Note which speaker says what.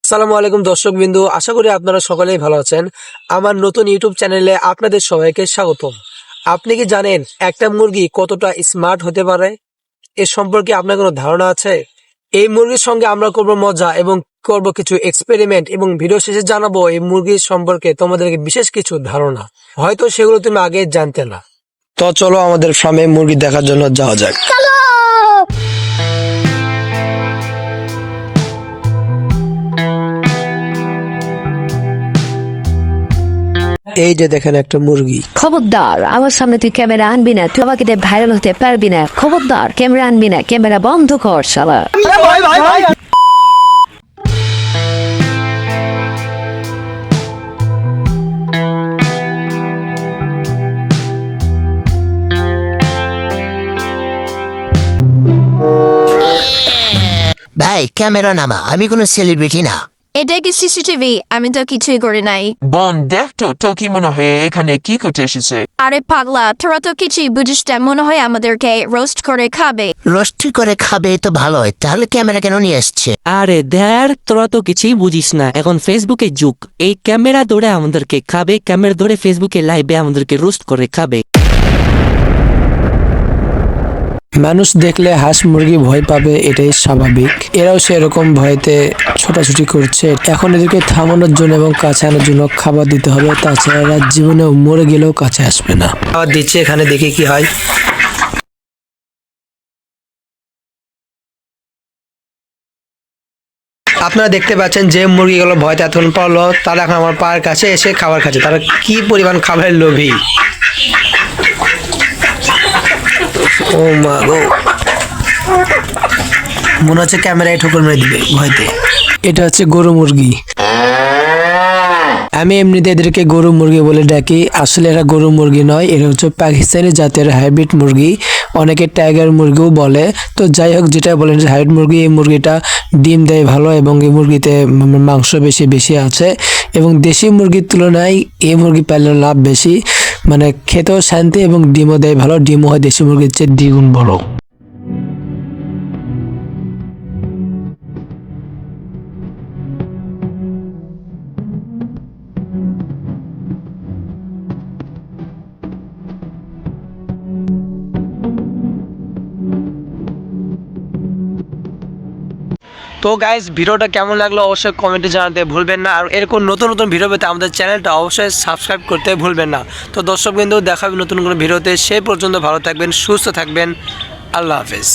Speaker 1: আসসালামু আলাইকুম দর্শক বিন্দু, আশা করি আপনারা সকলেই ভালো আছেন। আমার নতুন ইউটিউব চ্যানেলে আপনাদের সবাইকে স্বাগতম। আপনি কি জানেন একটা মুরগি কতটা স্মার্ট হতে পারে? এ সম্পর্কে আপনার কোনো ধারণা আছে? এই মুরগির সঙ্গে আমরা করব মজা এবং করব কিছু এক্সপেরিমেন্ট, এবং ভিডিও শেষে জানাবো এই মুরগির সম্পর্কে তোমাদেরকে বিশেষ কিছু ধারণা, হয়তো সেগুলো তুমি আগে জানতে না। তো চলো আমাদের ফার্মে মুরগি দেখার জন্য যাওয়া যাক। এই যে দেখেন একটা মুরগি।
Speaker 2: খবরদার, আমার সামনে তুই ক্যামেরা আনবি না, তুই আমাকে দিয়ে ভাইরাল হতে পারবি না। খবরদার, ক্যামেরা আনবি না, ক্যামেরা বন্ধ কর শালা।
Speaker 3: ভাই ক্যামেরা নামা, আমি কোনো সেলিব্রিটি না।
Speaker 4: এটা কি সিসিটিভি? আমি তো কিছুই করি নাই।
Speaker 5: বোন দেখ তো, তো কি মনে হয় এখানে কি করতে এসেছে?
Speaker 4: আরে পাগলা, তোরা তো কিছুই বুঝিস না, মনে হয় আমাদেরকে রোস্ট করে খাবে।
Speaker 3: রোস্টি করে খাবে তো ভালো হয়, তাহলে ক্যামেরা কেন নিয়ে এসছে?
Speaker 6: আরে দেয়ার, তোরা তো কিছুই বুঝিস না, এখন ফেসবুকের যুগ। এই ক্যামেরা ধরে আমাদেরকে খাবে, ক্যামেরা ধরে ফেসবুকে লাইভে আমাদেরকে রোস্ট করে খাবে।
Speaker 1: মানুষ দেখলে হাঁস মুরগি ভয় পাবে, এটাই স্বাভাবিক। এরাও সেরকম ভয়তে ছোটাছুটি করছে। এখন এদেরকে থামানোর জন্য এবং কাছে আনার জন্য খাবার দিতে হবে, তাছাড়া এরা জীবনেও মরে গেলেও কাছে আসবে না। খাবার দিচ্ছে, এখানে দেখি কি হয়। আপনারা দেখতে পাচ্ছেন যে মুরগিগুলো ভয়তে এতক্ষণ পড়লো, তারা এখন আমার পায়ের কাছে এসে খাবার খাচ্ছে। তারা কি পরিমাণ খাবারের লোভী! ও মা গো, মনে হচ্ছে ক্যামেরায় ঠোকর মেরে দিবে ভয়তে। এটা হচ্ছে গরু মুরগি। আমি এমনিতে এদেরকে গরু মুরগি বলে ডাকি, আসলে এরা গরু মুরগি নয়, এরা হচ্ছে পাকিস্তানি জাতের হাইব্রিড মুরগি। অনেকে টাইগার মুরগিও বলে। তো যাই হোক, যেটা বলেন যে হাইব্রিড মুরগি, এই মুরগিটা ডিম দেয় ভালো এবং এই মুরগিতে মাংস বেশি আছে, এবং দেশি মুরগির তুলনায় এই মুরগি পাললে লাভ বেশি। মানে খেতেও শান্তি এবং ডিমও দেয় ভালো, ডিমও হয় দেশি মুরগির চেয়ে দ্বিগুণ বড়। তো গাইস, ভিডিওটা কেমন লাগলো অবশ্যই কমেন্টে জানাতে ভুলবেন না। আর এরকম নতুন নতুন ভিডিও পেতে আমাদের চ্যানেলটা অবশ্যই সাবস্ক্রাইব করতে ভুলবেন না। তো দর্শক বিন্দু, দেখা হবে নতুন কোনো ভিডিওতে। সেই পর্যন্ত ভালো থাকবেন, সুস্থ থাকবেন। আল্লাহ হাফেজ।